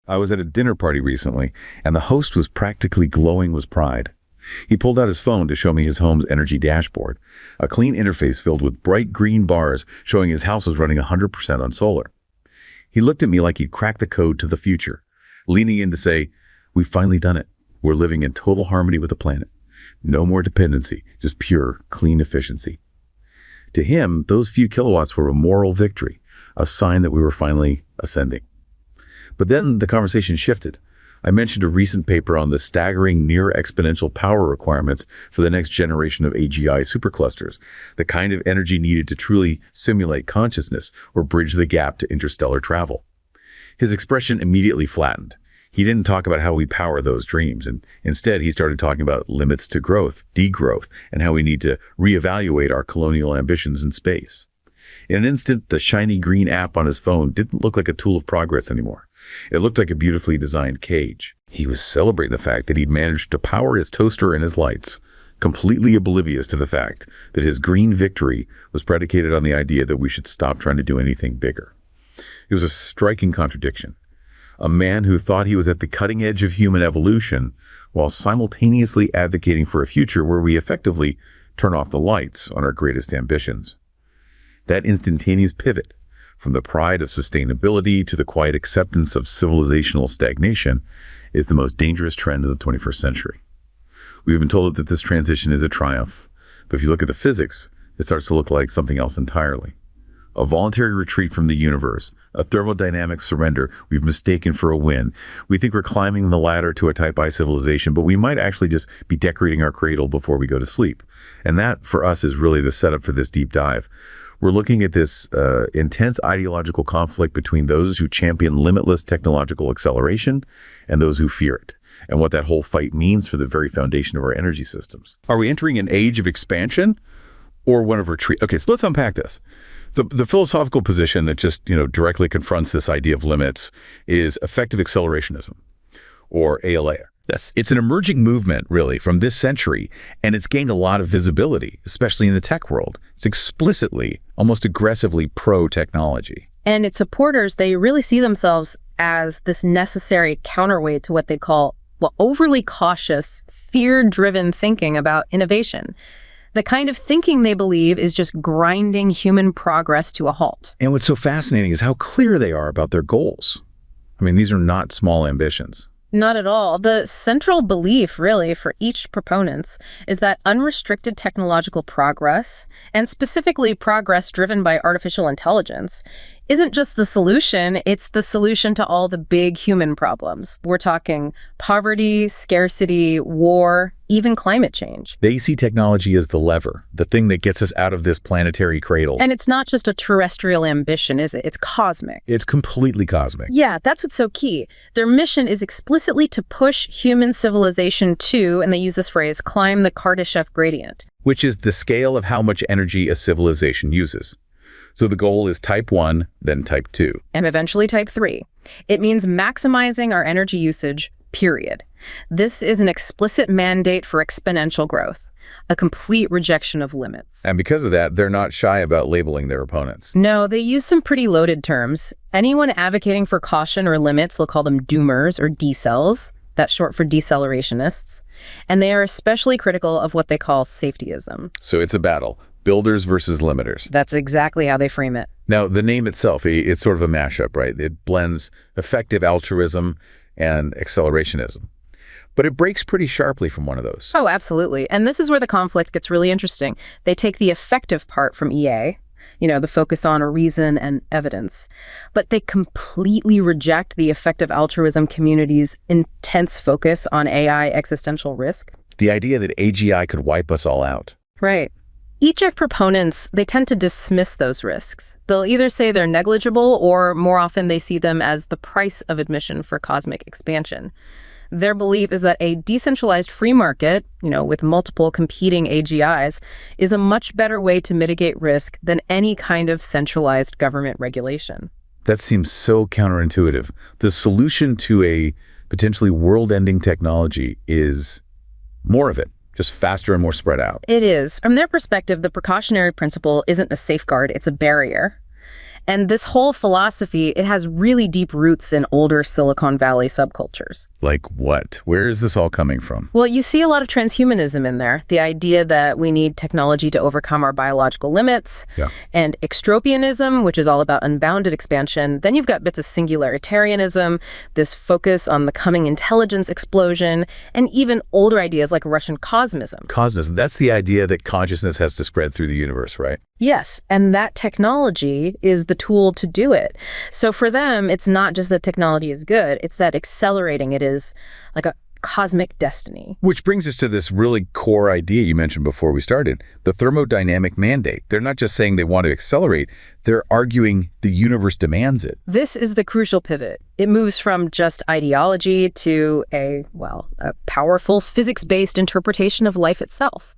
I was at a dinner party recently, and the host was practically glowing with pride. He pulled out his phone to show me his home's energy dashboard, a clean interface filled with bright green bars showing his house was running 100% on solar. He looked at me like he'd cracked the code to the future, leaning in to say, "We've finally done it. We're living in total harmony with the planet. No more dependency, just pure, clean efficiency." To him, those few kilowatts were a moral victory, a sign that we were finally ascending. But then the conversation shifted. I mentioned a recent paper on the staggering near-exponential power requirements for the next generation of AGI superclusters, the kind of energy needed to truly simulate consciousness or bridge the gap to interstellar travel. His expression immediately flattened. He didn't talk about how we power those dreams, and instead he started talking about limits to growth, degrowth, and how we need to reevaluate our colonial ambitions in space. In an instant, the shiny green app on his phone didn't look like a tool of progress anymore. It looked like a beautifully designed cage. He was celebrating the fact that he'd managed to power his toaster and his lights, completely oblivious to the fact that his green victory was predicated on the idea that we should stop trying to do anything bigger. It was a striking contradiction. A man who thought he was at the cutting edge of human evolution while simultaneously advocating for a future where we effectively turn off the lights on our greatest ambitions. That instantaneous pivot from the pride of sustainability to the quiet acceptance of civilizational stagnation is the most dangerous trend of the 21st century. We've been told that this transition is a triumph, but if you look at the physics, it starts to look like something else entirely. A voluntary retreat from the universe, a thermodynamic surrender we've mistaken for a win. We think we're climbing the ladder to a Type I civilization, but we might actually just be decorating our cradle before we go to sleep. And that, for us, is really the setup for this deep dive. We're looking at this intense ideological conflict between those who champion limitless technological acceleration and those who fear it, and what that whole fight means for the very foundation of our energy systems. Are we entering an age of expansion or one of retreat? Okay, so let's unpack this. The philosophical position that just directly confronts this idea of limits is effective accelerationism, or ALA. Yes. It's an emerging movement, really, from this century, and it's gained a lot of visibility, especially in the tech world. It's explicitly, almost aggressively pro-technology. And its supporters, they really see themselves as this necessary counterweight to what they call, overly cautious, fear-driven thinking about innovation. The kind of thinking they believe is just grinding human progress to a halt. And what's so fascinating is how clear they are about their goals. I mean, these are not small ambitions. Not at all. The central belief, really, for each proponent is that unrestricted technological progress, and specifically progress driven by artificial intelligence, isn't just the solution, it's the solution to all the big human problems. We're talking poverty, scarcity, war, even climate change. They see technology as the lever, the thing that gets us out of this planetary cradle. And it's not just a terrestrial ambition, is it? It's cosmic. It's completely cosmic. Yeah, that's what's so key. Their mission is explicitly to push human civilization to, and they use this phrase, climb the Kardashev gradient. Which is the scale of how much energy a civilization uses. So the goal is Type I, then Type II. And eventually Type III. It means maximizing our energy usage, period. This is an explicit mandate for exponential growth, a complete rejection of limits. And because of that, they're not shy about labeling their opponents. No, they use some pretty loaded terms. Anyone advocating for caution or limits, they'll call them doomers or decels. That's short for decelerationists. And they are especially critical of what they call safetyism. So it's a battle. Builders versus limiters. That's exactly how they frame it. Now, the name itself, it's sort of a mashup, right? It blends effective altruism and accelerationism. But it breaks pretty sharply from one of those. Oh, absolutely. And this is where the conflict gets really interesting. They take the effective part from EA, the focus on reason and evidence, but they completely reject the effective altruism community's intense focus on AI existential risk. The idea that AGI could wipe us all out. Right. EJEC proponents, they tend to dismiss those risks. They'll either say they're negligible, or more often they see them as the price of admission for cosmic expansion. Their belief is that a decentralized free market, with multiple competing AGIs, is a much better way to mitigate risk than any kind of centralized government regulation. That seems so counterintuitive. The solution to a potentially world-ending technology is more of it. Just faster and more spread out. It is. From their perspective, the precautionary principle isn't a safeguard, it's a barrier. And this whole philosophy, it has really deep roots in older Silicon Valley subcultures. Like what? Where is this all coming from? Well, you see a lot of transhumanism in there, the idea that we need technology to overcome our biological limits, and extropianism, which is all about unbounded expansion. Then you've got bits of singularitarianism, this focus on the coming intelligence explosion, and even older ideas like Russian cosmism. Cosmism, that's the idea that consciousness has to spread through the universe, right? Yes, and that technology is the tool to do it. So for them, it's not just that technology is good, it's that accelerating it is like a cosmic destiny. Which brings us to this really core idea you mentioned before we started, the Thermodynamic Mandate. They're not just saying they want to accelerate, they're arguing the universe demands it. This is the crucial pivot. It moves from just ideology to a powerful physics-based interpretation of life itself.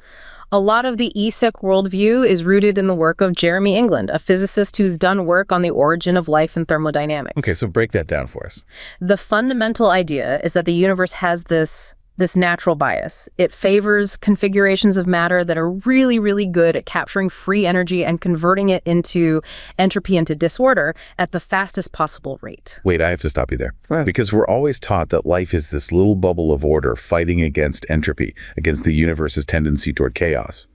A lot of the ESEC worldview is rooted in the work of Jeremy England, a physicist who's done work on the origin of life and thermodynamics. Okay, so break that down for us. The fundamental idea is that the universe has this natural bias. It favors configurations of matter that are really, really good at capturing free energy and converting it into entropy, into disorder at the fastest possible rate. Wait, I have to stop you there. Right. Because we're always taught that life is this little bubble of order fighting against entropy, against the universe's tendency toward chaos.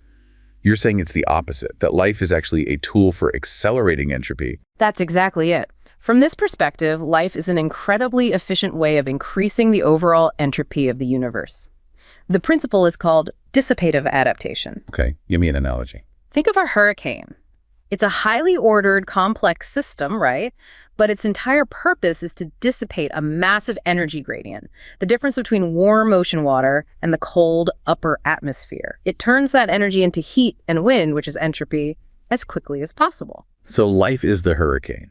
You're saying it's the opposite, that life is actually a tool for accelerating entropy. That's exactly it. From this perspective, life is an incredibly efficient way of increasing the overall entropy of the universe. The principle is called dissipative adaptation. Okay, give me an analogy. Think of a hurricane. It's a highly ordered, complex system, right? But its entire purpose is to dissipate a massive energy gradient, the difference between warm ocean water and the cold upper atmosphere. It turns that energy into heat and wind, which is entropy, as quickly as possible. So life is the hurricane.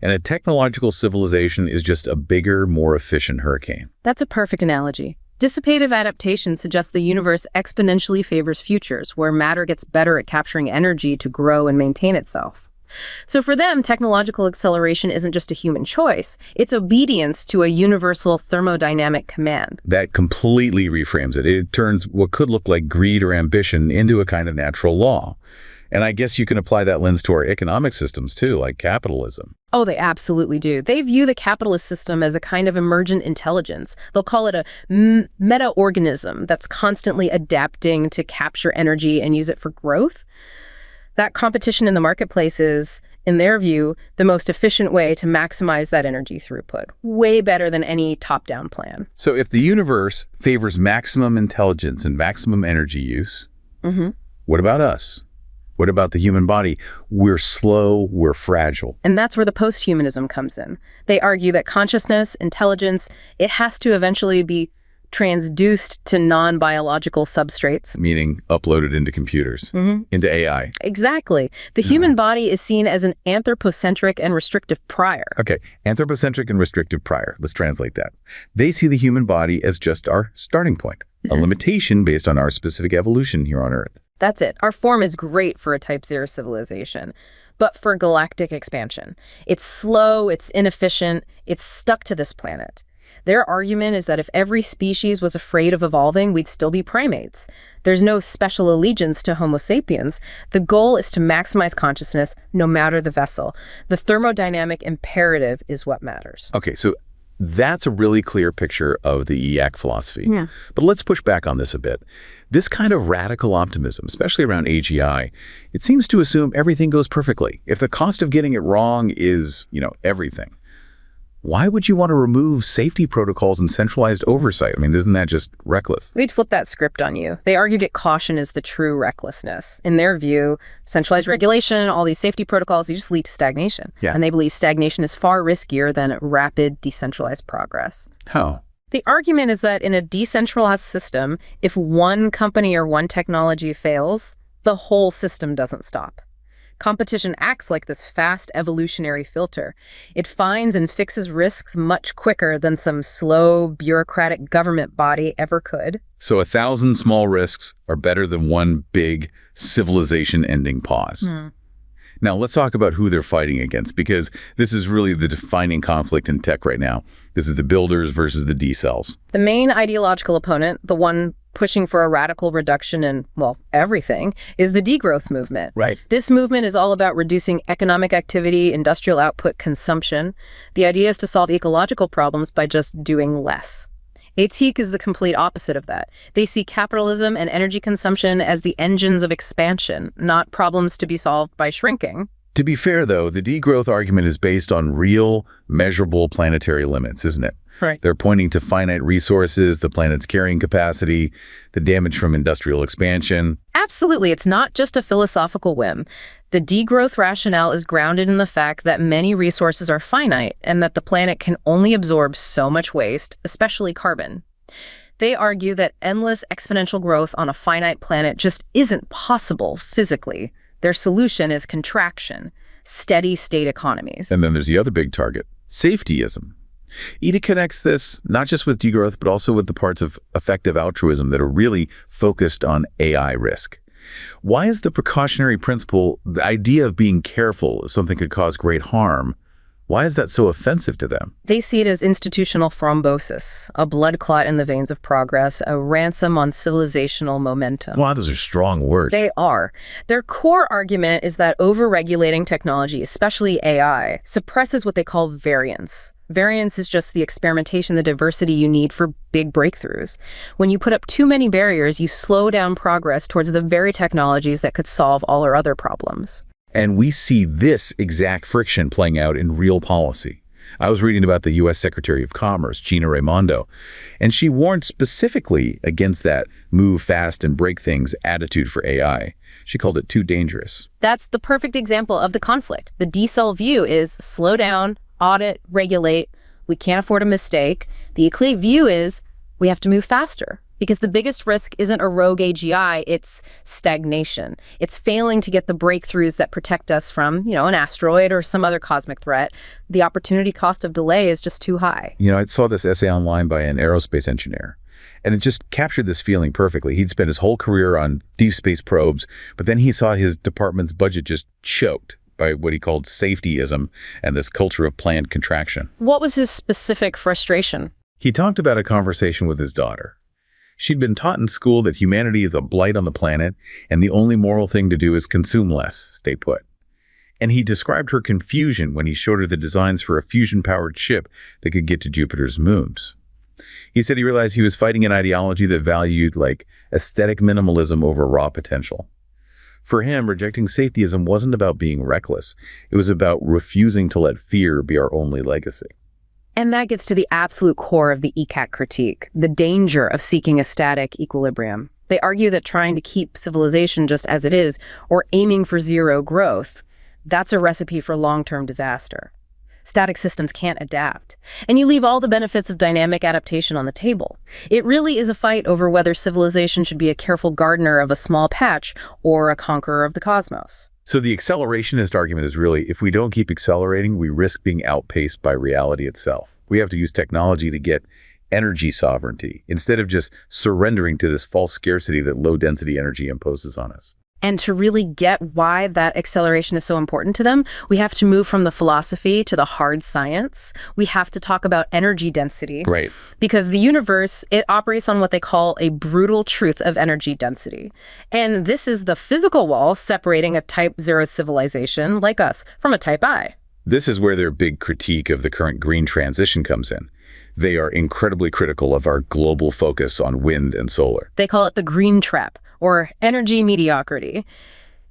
And a technological civilization is just a bigger, more efficient hurricane. That's a perfect analogy. Dissipative adaptation suggests the universe exponentially favors futures, where matter gets better at capturing energy to grow and maintain itself. So for them, technological acceleration isn't just a human choice. It's obedience to a universal thermodynamic command. That completely reframes it. It turns what could look like greed or ambition into a kind of natural law. And I guess you can apply that lens to our economic systems too, like capitalism. Oh, they absolutely do. They view the capitalist system as a kind of emergent intelligence. They'll call it a meta-organism that's constantly adapting to capture energy and use it for growth. That competition in the marketplace is, in their view, the most efficient way to maximize that energy throughput. Way better than any top-down plan. So if the universe favors maximum intelligence and maximum energy use, what about us? What about the human body? We're slow, we're fragile. And that's where the posthumanism comes in. They argue that consciousness, intelligence, it has to eventually be transduced to non-biological substrates. Meaning uploaded into computers, into AI. Exactly. The human body is seen as an anthropocentric and restrictive prior. Okay, anthropocentric and restrictive prior. Let's translate that. They see the human body as just our starting point, a limitation based on our specific evolution here on Earth. That's it. Our form is great for a Type 0 civilization, but for galactic expansion. It's slow, it's inefficient, it's stuck to this planet. Their argument is that if every species was afraid of evolving, we'd still be primates. There's no special allegiance to Homo sapiens. The goal is to maximize consciousness no matter the vessel. The thermodynamic imperative is what matters. Okay, so that's a really clear picture of the EAC philosophy. Yeah. But let's push back on this a bit. This kind of radical optimism, especially around AGI, it seems to assume everything goes perfectly. If the cost of getting it wrong is, everything, why would you want to remove safety protocols and centralized oversight? I mean, isn't that just reckless? We'd flip that script on you. They argue that caution is the true recklessness. In their view, centralized regulation, all these safety protocols, they just lead to stagnation. Yeah. And they believe stagnation is far riskier than rapid, decentralized progress. How? The argument is that in a decentralized system, if one company or one technology fails, the whole system doesn't stop. Competition acts like this fast evolutionary filter. It finds and fixes risks much quicker than some slow, bureaucratic government body ever could. So 1,000 small risks are better than one big civilization-ending pause. Now, let's talk about who they're fighting against, because this is really the defining conflict in tech right now. This is the builders versus the decels. The main ideological opponent, the one pushing for a radical reduction in, well, everything, is the degrowth movement. Right. This movement is all about reducing economic activity, industrial output, consumption. The idea is to solve ecological problems by just doing less. ATIC is the complete opposite of that. They see capitalism and energy consumption as the engines of expansion, not problems to be solved by shrinking. To be fair, though, the degrowth argument is based on real, measurable planetary limits, isn't it? Right. They're pointing to finite resources, the planet's carrying capacity, the damage from industrial expansion. Absolutely. It's not just a philosophical whim. The degrowth rationale is grounded in the fact that many resources are finite and that the planet can only absorb so much waste, especially carbon. They argue that endless exponential growth on a finite planet just isn't possible physically. Their solution is contraction, steady state economies. And then there's the other big target, safetyism. Ida connects this not just with degrowth, but also with the parts of effective altruism that are really focused on AI risk. Why is the precautionary principle, the idea of being careful if something could cause great harm, why is that so offensive to them? They see it as institutional thrombosis, a blood clot in the veins of progress, a ransom on civilizational momentum. Wow, those are strong words. They are. Their core argument is that over-regulating technology, especially AI, suppresses what they call variance. Variance is just the experimentation, the diversity you need for big breakthroughs. When you put up too many barriers, you slow down progress towards the very technologies that could solve all our other problems. And we see this exact friction playing out in real policy. I was reading about the U.S. Secretary of Commerce, Gina Raimondo, and she warned specifically against that move fast and break things attitude for AI. She called it too dangerous. That's the perfect example of the conflict. The decel view is slow down, audit, regulate. We can't afford a mistake. The Eclat view is we have to move faster. Because the biggest risk isn't a rogue AGI, it's stagnation. It's failing to get the breakthroughs that protect us from, an asteroid or some other cosmic threat. The opportunity cost of delay is just too high. I saw this essay online by an aerospace engineer, and it just captured this feeling perfectly. He'd spent his whole career on deep space probes, but then he saw his department's budget just choked by what he called safetyism and this culture of planned contraction. What was his specific frustration? He talked about a conversation with his daughter. She'd been taught in school that humanity is a blight on the planet, and the only moral thing to do is consume less, stay put. And he described her confusion when he showed her the designs for a fusion-powered ship that could get to Jupiter's moons. He said he realized he was fighting an ideology that valued, aesthetic minimalism over raw potential. For him, rejecting safetyism wasn't about being reckless. It was about refusing to let fear be our only legacy. And that gets to the absolute core of the ECAC critique, the danger of seeking a static equilibrium. They argue that trying to keep civilization just as it is, or aiming for zero growth, that's a recipe for long-term disaster. Static systems can't adapt, and you leave all the benefits of dynamic adaptation on the table. It really is a fight over whether civilization should be a careful gardener of a small patch or a conqueror of the cosmos. So the accelerationist argument is really, if we don't keep accelerating, we risk being outpaced by reality itself. We have to use technology to get energy sovereignty instead of just surrendering to this false scarcity that low-density energy imposes on us. And to really get why that acceleration is so important to them, we have to move from the philosophy to the hard science. We have to talk about energy density. Right. Because the universe, it operates on what they call a brutal truth of energy density. And this is the physical wall separating a Type 0 civilization like us from a Type I. This is where their big critique of the current green transition comes in. They are incredibly critical of our global focus on wind and solar. They call it the green trap, or energy mediocrity.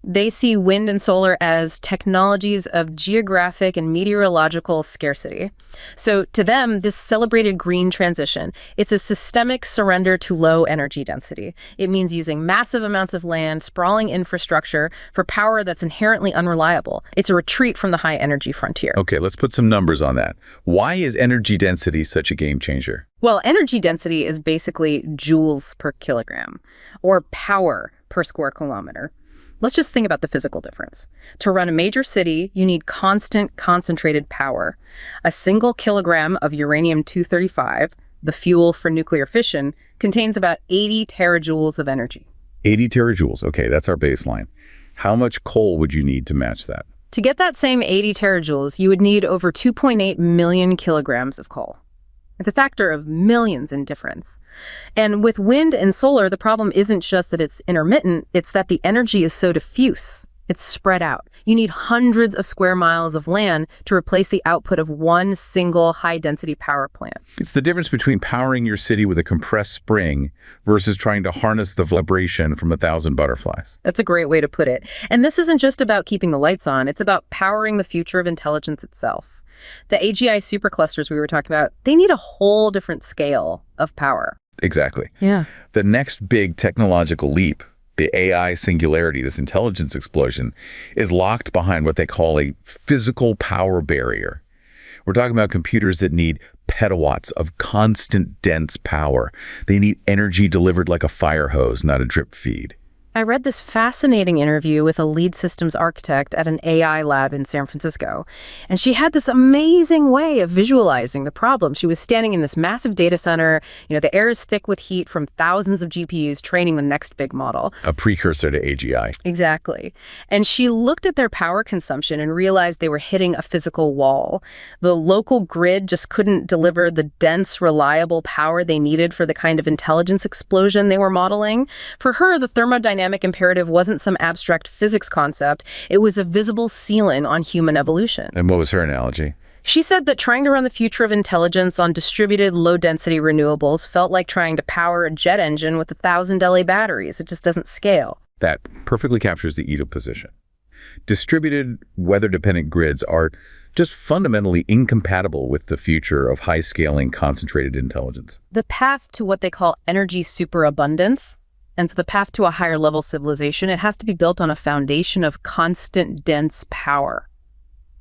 They see wind and solar as technologies of geographic and meteorological scarcity. So to them, this celebrated green transition, it's a systemic surrender to low energy density. It means using massive amounts of land, sprawling infrastructure for power that's inherently unreliable. It's a retreat from the high energy frontier. Okay, let's put some numbers on that. Why is energy density such a game changer? Well, energy density is basically joules per kilogram, or power per square kilometer. Let's just think about the physical difference. To run a major city, you need constant concentrated power. A single kilogram of uranium-235, the fuel for nuclear fission, contains about 80 terajoules of energy. 80 terajoules. Okay, that's our baseline. How much coal would you need to match that? To get that same 80 terajoules, you would need over 2.8 million kilograms of coal. It's a factor of millions in difference. And with wind and solar, the problem isn't just that it's intermittent, it's that the energy is so diffuse. It's spread out. You need hundreds of square miles of land to replace the output of one single high-density power plant. It's the difference between powering your city with a compressed spring versus trying to harness the vibration from 1,000 butterflies. That's a great way to put it. And this isn't just about keeping the lights on. It's about powering the future of intelligence itself. The AGI superclusters we were talking about, they need a whole different scale of power. Exactly. Yeah. The next big technological leap, the AI singularity, this intelligence explosion, is locked behind what they call a physical power barrier. We're talking about computers that need petawatts of constant dense power. They need energy delivered like a fire hose, not a drip feed. I read this fascinating interview with a lead systems architect at an AI lab in San Francisco, and she had this amazing way of visualizing the problem. She was standing in this massive data center. The air is thick with heat from thousands of GPUs training the next big model. A precursor to AGI. Exactly. And she looked at their power consumption and realized they were hitting a physical wall. The local grid just couldn't deliver the dense, reliable power they needed for the kind of intelligence explosion they were modeling. For her, the thermodynamic imperative wasn't some abstract physics concept. It was a visible ceiling on human evolution. And what was her analogy? She said that trying to run the future of intelligence on distributed low-density renewables felt like trying to power a jet engine with 1,000 LA batteries. It just doesn't scale. That perfectly captures the Ito position. Distributed, weather-dependent grids are just fundamentally incompatible with the future of high-scaling, concentrated intelligence. The path to what they call energy superabundance, and so the path to a higher level civilization, it has to be built on a foundation of constant dense power.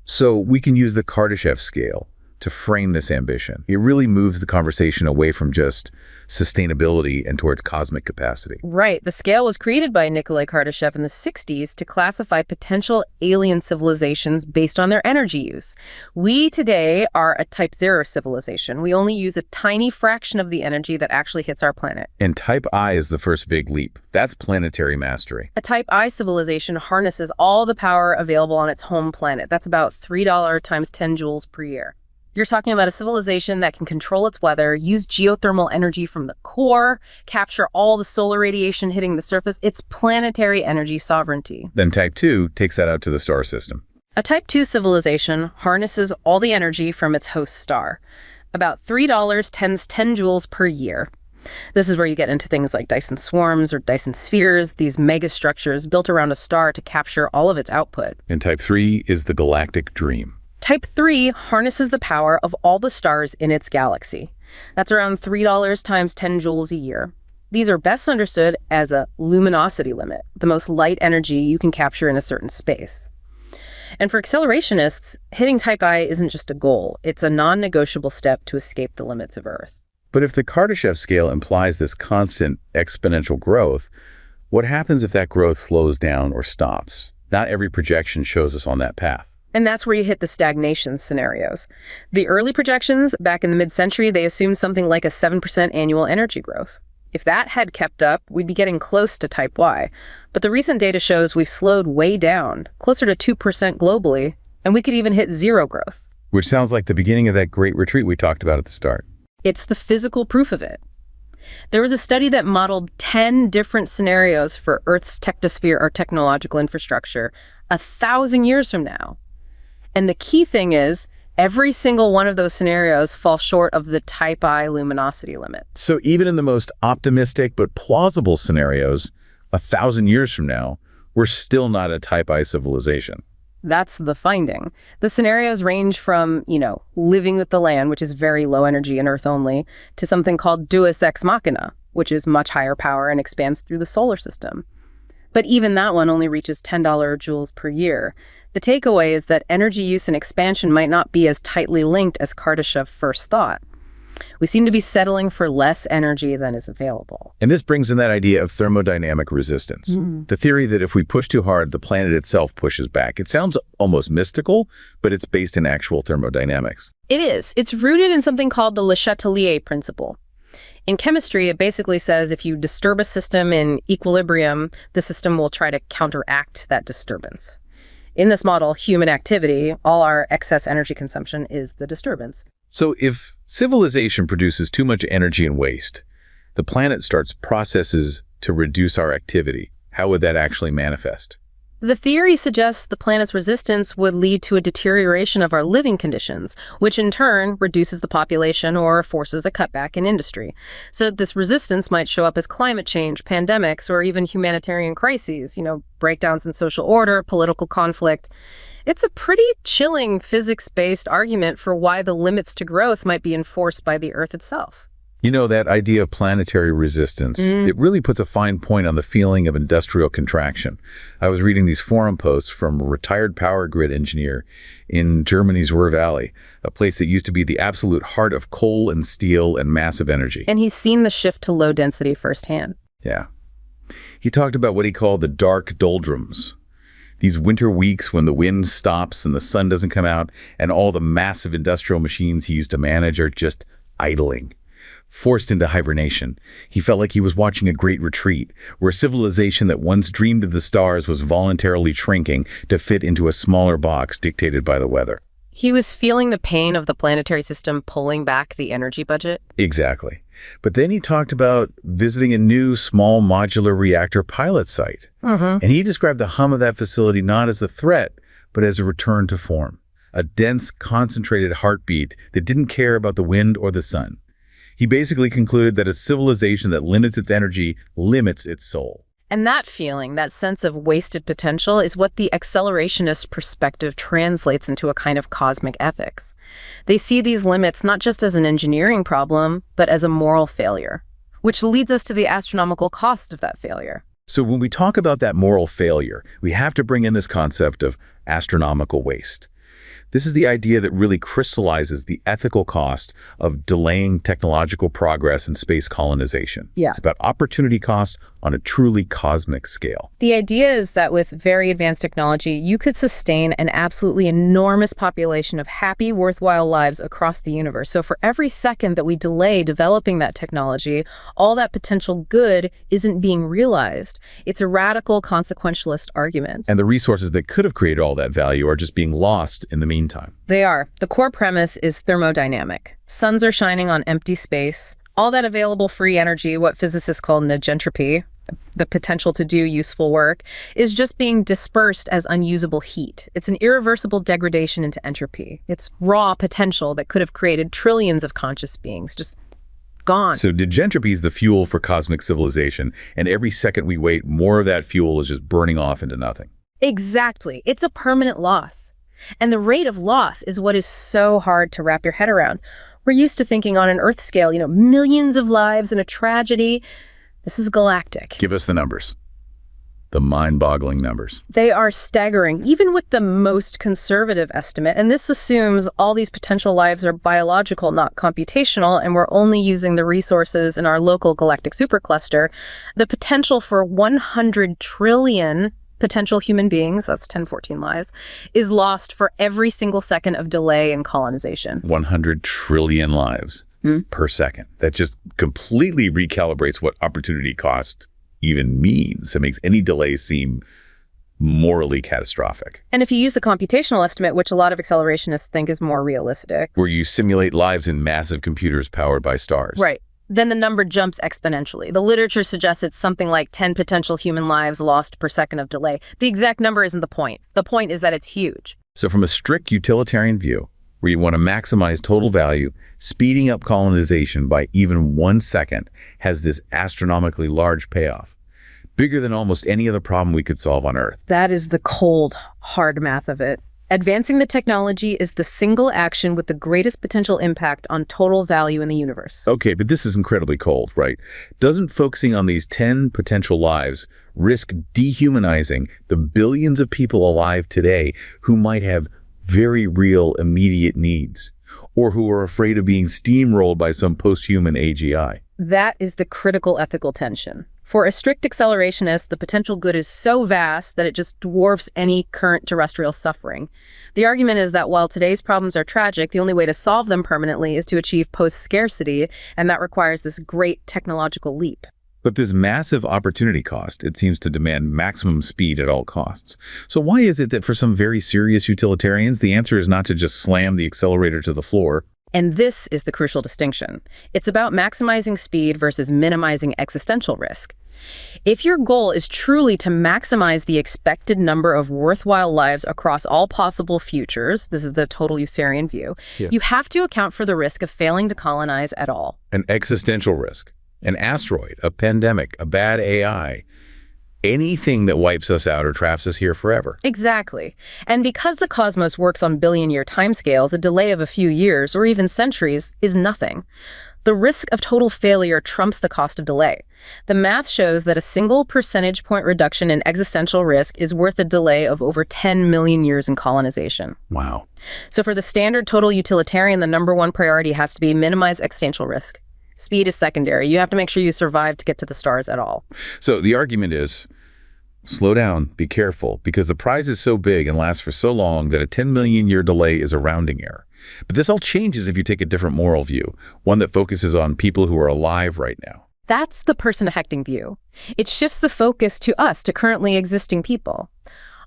So we can use the Kardashev scale to frame this ambition. It really moves the conversation away from just sustainability and towards cosmic capacity. Right. The scale was created by Nikolai Kardashev in the 60s to classify potential alien civilizations based on their energy use. We today are a Type 0 civilization. We only use a tiny fraction of the energy that actually hits our planet. And Type I is the first big leap. That's planetary mastery. A Type I civilization harnesses all the power available on its home planet. That's about $3 times 10 joules per year. You're talking about a civilization that can control its weather, use geothermal energy from the core, capture all the solar radiation hitting the surface. It's planetary energy sovereignty. Then Type 2 takes that out to the star system. A Type 2 civilization harnesses all the energy from its host star, about $3 times 10 joules per year. This is where you get into things like Dyson swarms or Dyson spheres, these megastructures built around a star to capture all of its output. And Type 3 is the galactic dream. Type 3 harnesses the power of all the stars in its galaxy. That's around $3 times 10 joules a year. These are best understood as a luminosity limit, the most light energy you can capture in a certain space. And for accelerationists, hitting Type I isn't just a goal. It's a non-negotiable step to escape the limits of Earth. But if the Kardashev scale implies this constant exponential growth, what happens if that growth slows down or stops? Not every projection shows us on that path. And that's where you hit the stagnation scenarios. The early projections back in the mid-century, they assumed something like a 7% annual energy growth. If that had kept up, we'd be getting close to Type Y. But the recent data shows we've slowed way down, closer to 2% globally, and we could even hit zero growth. Which sounds like the beginning of that great retreat we talked about at the start. It's the physical proof of it. There was a study that modeled 10 different scenarios for Earth's technosphere or technological infrastructure 1,000 years from now. And the key thing is, every single one of those scenarios falls short of the Type I luminosity limit. So even in the most optimistic but plausible scenarios, 1,000 years from now, we're still not a Type I civilization. That's the finding. The scenarios range from, living with the land, which is very low energy and Earth only, to something called Deus Ex Machina, which is much higher power and expands through the solar system. But even that one only reaches $10 joules per year. The takeaway is that energy use and expansion might not be as tightly linked as Kardashev first thought. We seem to be settling for less energy than is available. And this brings in that idea of thermodynamic resistance. The theory that if we push too hard, the planet itself pushes back. It sounds almost mystical, but it's based in actual thermodynamics. It is. It's rooted in something called the Le Chatelier principle. In chemistry, it basically says if you disturb a system in equilibrium, the system will try to counteract that disturbance. In this model, human activity, all our excess energy consumption is the disturbance. So if civilization produces too much energy and waste, the planet starts processes to reduce our activity. How would that actually manifest? The theory suggests the planet's resistance would lead to a deterioration of our living conditions, which in turn reduces the population or forces a cutback in industry. So this resistance might show up as climate change, pandemics, or even humanitarian crises, breakdowns in social order, political conflict. It's a pretty chilling physics-based argument for why the limits to growth might be enforced by the Earth itself. That idea of planetary resistance, it really puts a fine point on the feeling of industrial contraction. I was reading these forum posts from a retired power grid engineer in Germany's Ruhr Valley, a place that used to be the absolute heart of coal and steel and massive energy. And he's seen the shift to low density firsthand. Yeah. He talked about what he called the dark doldrums. These winter weeks when the wind stops and the sun doesn't come out and all the massive industrial machines he used to manage are just idling. Forced into hibernation, he felt like he was watching a great retreat, where civilization that once dreamed of the stars was voluntarily shrinking to fit into a smaller box dictated by the weather. He was feeling the pain of the planetary system pulling back the energy budget. Exactly. But then he talked about visiting a new small modular reactor pilot site. And he described the hum of that facility not as a threat, but as a return to form. A dense, concentrated heartbeat that didn't care about the wind or the sun. He basically concluded that a civilization that limits its energy limits its soul. And that feeling, that sense of wasted potential, is what the accelerationist perspective translates into a kind of cosmic ethics. They see these limits not just as an engineering problem, but as a moral failure, which leads us to the astronomical cost of that failure. So when we talk about that moral failure, we have to bring in this concept of astronomical waste. This is the idea that really crystallizes the ethical cost of delaying technological progress and space colonization. It's about opportunity costs on a truly cosmic scale. The idea is that with very advanced technology, you could sustain an absolutely enormous population of happy, worthwhile lives across the universe. So for every second that we delay developing that technology, all that potential good isn't being realized. It's a radical consequentialist argument. And the resources that could have created all that value are just being lost in the meantime. They are. The core premise is thermodynamic. Suns are shining on empty space. All that available free energy, what physicists call entropy, the potential to do useful work, is just being dispersed as unusable heat. It's an irreversible degradation into entropy. It's raw potential that could have created trillions of conscious beings, just gone. So entropy is the fuel for cosmic civilization, and every second we wait, more of that fuel is just burning off into nothing. Exactly. It's a permanent loss. And the rate of loss is what is so hard to wrap your head around. We're used to thinking on an Earth scale, millions of lives in a tragedy. This is galactic. Give us the numbers. The mind-boggling numbers. They are staggering, even with the most conservative estimate. And this assumes all these potential lives are biological, not computational, and we're only using the resources in our local galactic supercluster. The potential for 100 trillion potential human beings, that's 1014 lives, is lost for every single second of delay in colonization. 100 trillion lives per second. That just completely recalibrates what opportunity cost even means. It makes any delay seem morally catastrophic. And if you use the computational estimate, which a lot of accelerationists think is more realistic, where you simulate lives in massive computers powered by stars. Right. Then the number jumps exponentially. The literature suggests it's something like 10 potential human lives lost per second of delay. The exact number isn't the point. The point is that it's huge. So from a strict utilitarian view, where you want to maximize total value, speeding up colonization by even 1 second has this astronomically large payoff, bigger than almost any other problem we could solve on Earth. That is the cold, hard math of it. Advancing the technology is the single action with the greatest potential impact on total value in the universe. Okay, but this is incredibly cold, right? Doesn't focusing on these 10 potential lives risk dehumanizing the billions of people alive today who might have very real immediate needs, or who are afraid of being steamrolled by some post-human AGI? That is the critical ethical tension. For a strict accelerationist, the potential good is so vast that it just dwarfs any current terrestrial suffering. The argument is that while today's problems are tragic, the only way to solve them permanently is to achieve post-scarcity, and that requires this great technological leap. But this massive opportunity cost, it seems to demand maximum speed at all costs. So why is it that for some very serious utilitarians, the answer is not to just slam the accelerator to the floor, And this is the crucial distinction. It's about maximizing speed versus minimizing existential risk. If your goal is truly to maximize the expected number of worthwhile lives across all possible futures, this is the total utilitarian view, you have to account for the risk of failing to colonize at all. An existential risk, an asteroid, a pandemic, a bad AI, anything that wipes us out or traps us here forever. Exactly. And because the cosmos works on billion-year timescales, a delay of a few years or even centuries is nothing. The risk of total failure trumps the cost of delay. The math shows that a single percentage point reduction in existential risk is worth a delay of over 10 million years in colonization. Wow. So for the standard total utilitarian, the number one priority has to be minimize existential risk. Speed is secondary. You have to make sure you survive to get to the stars at all. So the argument is, slow down, be careful, because the prize is so big and lasts for so long that a 10 million year delay is a rounding error. But this all changes if you take a different moral view, one that focuses on people who are alive right now. That's the person-affecting view. It shifts the focus to us, to currently existing people.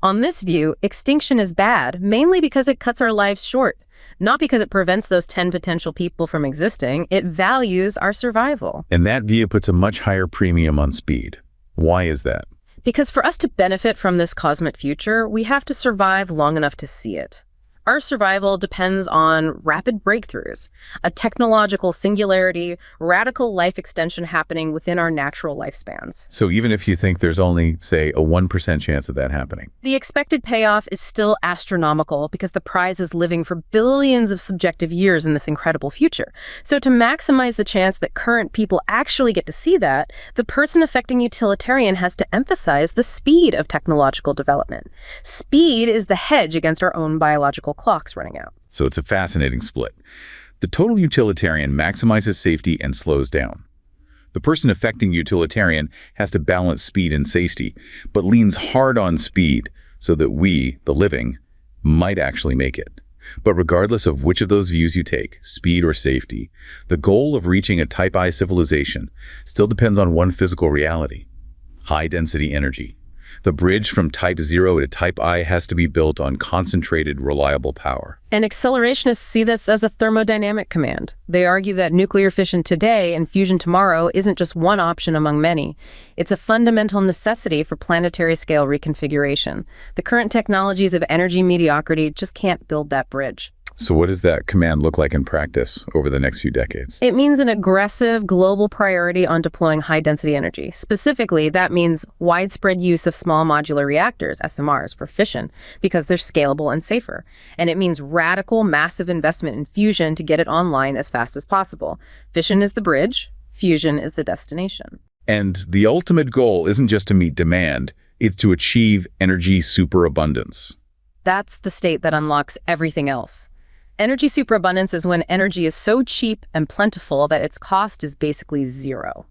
On this view, extinction is bad, mainly because it cuts our lives short, not because it prevents those 10 potential people from existing. It values our survival. And that view puts a much higher premium on speed. Why is that? Because for us to benefit from this cosmic future, we have to survive long enough to see it. Our survival depends on rapid breakthroughs, a technological singularity, radical life extension happening within our natural lifespans. So even if you think there's only, say, a 1% chance of that happening, the expected payoff is still astronomical because the prize is living for billions of subjective years in this incredible future. So to maximize the chance that current people actually get to see that, the person-affecting utilitarian has to emphasize the speed of technological development. Speed is the hedge against our own biological clocks running out. So it's a fascinating split. The total utilitarian maximizes safety and slows down. The person-affecting utilitarian has to balance speed and safety, but leans hard on speed so that we, the living, might actually make it. But regardless of which of those views you take, speed or safety, the goal of reaching a Type I civilization still depends on one physical reality: high-density energy. The bridge from Type 0 to Type I has to be built on concentrated, reliable power. And accelerationists see this as a thermodynamic command. They argue that nuclear fission today and fusion tomorrow isn't just one option among many. It's a fundamental necessity for planetary-scale reconfiguration. The current technologies of energy mediocrity just can't build that bridge. So what does that command look like in practice over the next few decades? It means an aggressive global priority on deploying high-density energy. Specifically, that means widespread use of small modular reactors, SMRs, for fission, because they're scalable and safer. And it means radical, massive investment in fusion to get it online as fast as possible. Fission is the bridge, fusion is the destination. And the ultimate goal isn't just to meet demand, it's to achieve energy superabundance. That's the state that unlocks everything else. Energy superabundance is when energy is so cheap and plentiful that its cost is basically zero.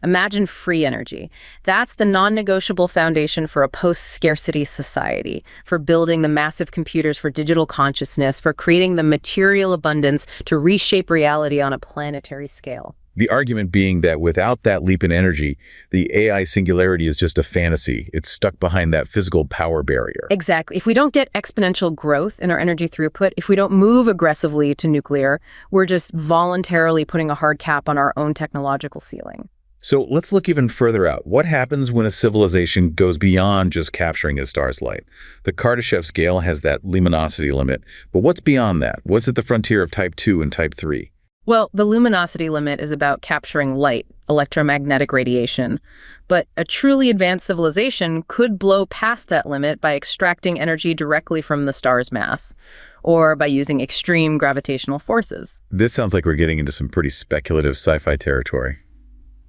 Imagine free energy. That's the non-negotiable foundation for a post-scarcity society, for building the massive computers for digital consciousness, for creating the material abundance to reshape reality on a planetary scale. The argument being that without that leap in energy, the AI singularity is just a fantasy. It's stuck behind that physical power barrier. Exactly. If we don't get exponential growth in our energy throughput, if we don't move aggressively to nuclear, we're just voluntarily putting a hard cap on our own technological ceiling. So let's look even further out. What happens when a civilization goes beyond just capturing a star's light? The Kardashev scale has that luminosity limit, but what's beyond that? What's at the frontier of Type 2 and Type 3? Well, the luminosity limit is about capturing light, electromagnetic radiation. But a truly advanced civilization could blow past that limit by extracting energy directly from the star's mass, or by using extreme gravitational forces. This sounds like we're getting into some pretty speculative sci-fi territory.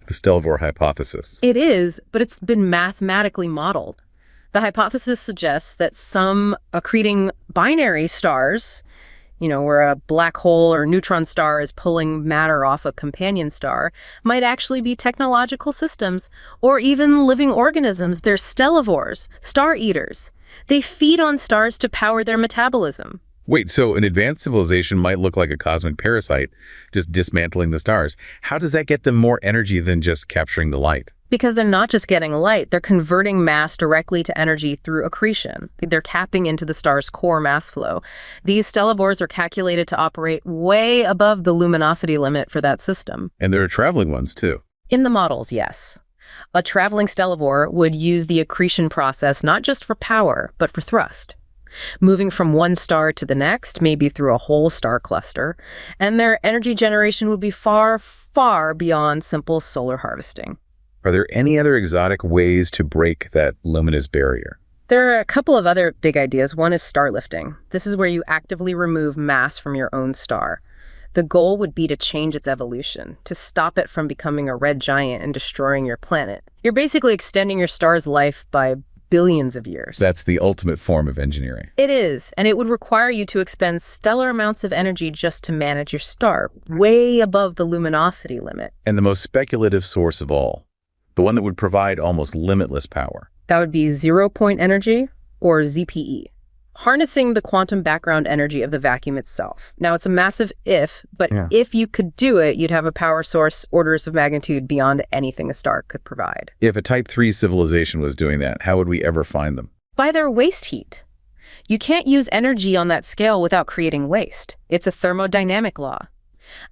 The Stelvor hypothesis. It is, but it's been mathematically modeled. The hypothesis suggests that some accreting binary stars, where a black hole or neutron star is pulling matter off a companion star, might actually be technological systems, or even living organisms. They're stellivores, star eaters. They feed on stars to power their metabolism. Wait, so an advanced civilization might look like a cosmic parasite, just dismantling the stars. How does that get them more energy than just capturing the light? Because they're not just getting light, they're converting mass directly to energy through accretion. They're capping into the star's core mass flow. These stellivores are calculated to operate way above the luminosity limit for that system. And there are traveling ones, too. In the models, yes. A traveling stellivore would use the accretion process not just for power, but for thrust, moving from one star to the next, maybe through a whole star cluster, and their energy generation would be far, far beyond simple solar harvesting. Are there any other exotic ways to break that luminous barrier? There are a couple of other big ideas. One is star lifting. This is where you actively remove mass from your own star. The goal would be to change its evolution, to stop it from becoming a red giant and destroying your planet. You're basically extending your star's life by billions of years. That's the ultimate form of engineering. It is, and it would require you to expend stellar amounts of energy just to manage your star, way above the luminosity limit. And the most speculative source of all, the one that would provide almost limitless power. That would be zero-point energy, or ZPE. Harnessing the quantum background energy of the vacuum itself. Now, it's a massive if, but if you could do it, you'd have a power source orders of magnitude beyond anything a star could provide. If a Type III civilization was doing that, how would we ever find them? By their waste heat. You can't use energy on that scale without creating waste. It's a thermodynamic law.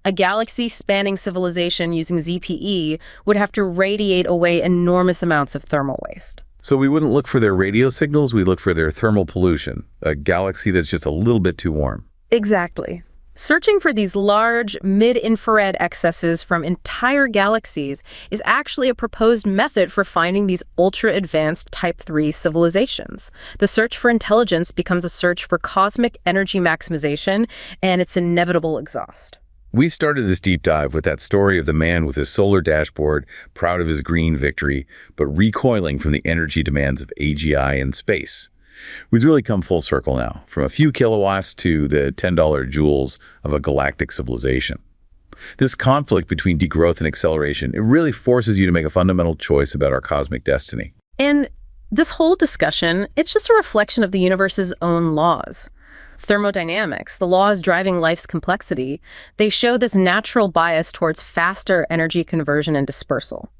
A galaxy-spanning civilization using ZPE would have to radiate away enormous amounts of thermal waste. So we wouldn't look for their radio signals, we look for their thermal pollution, a galaxy that's just a little bit too warm. Exactly. Searching for these large, mid-infrared excesses from entire galaxies is actually a proposed method for finding these ultra-advanced Type III civilizations. The search for intelligence becomes a search for cosmic energy maximization and its inevitable exhaust. We started this deep dive with that story of the man with his solar dashboard, proud of his green victory, but recoiling from the energy demands of AGI and space. We've really come full circle now, from a few kilowatts to the $10 joules of a galactic civilization. This conflict between degrowth and acceleration, it really forces you to make a fundamental choice about our cosmic destiny. And this whole discussion, it's just a reflection of the universe's own laws. Thermodynamics, the laws driving life's complexity, they show this natural bias towards faster energy conversion and dispersal.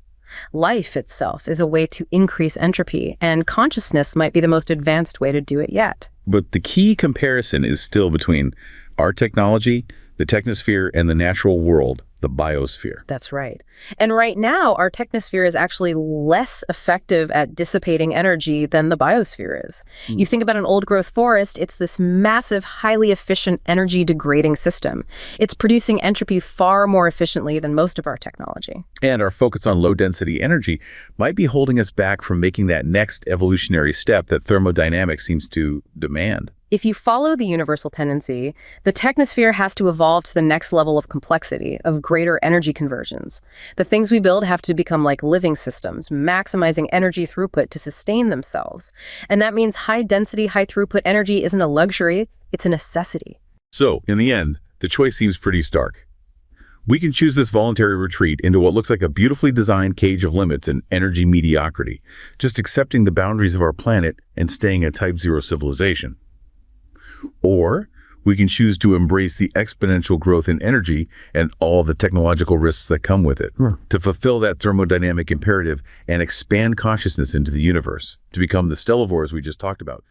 Life itself is a way to increase entropy, and consciousness might be the most advanced way to do it yet. But the key comparison is still between our technology, the technosphere, and the natural world, the biosphere. That's right. And right now, our technosphere is actually less effective at dissipating energy than the biosphere is. You think about an old-growth forest, it's this massive, highly efficient energy-degrading system. It's producing entropy far more efficiently than most of our technology. And our focus on low-density energy might be holding us back from making that next evolutionary step that thermodynamics seems to demand. If you follow the universal tendency, the technosphere has to evolve to the next level of complexity, of greater energy conversions. The things we build have to become like living systems, maximizing energy throughput to sustain themselves. And that means high-density, high-throughput energy isn't a luxury, it's a necessity. So, in the end, the choice seems pretty stark. We can choose this voluntary retreat into what looks like a beautifully designed cage of limits and energy mediocrity, just accepting the boundaries of our planet and staying a Type 0 civilization. Or we can choose to embrace the exponential growth in energy and all the technological risks that come with it, to fulfill that thermodynamic imperative and expand consciousness into the universe, to become the stellivores we just talked about.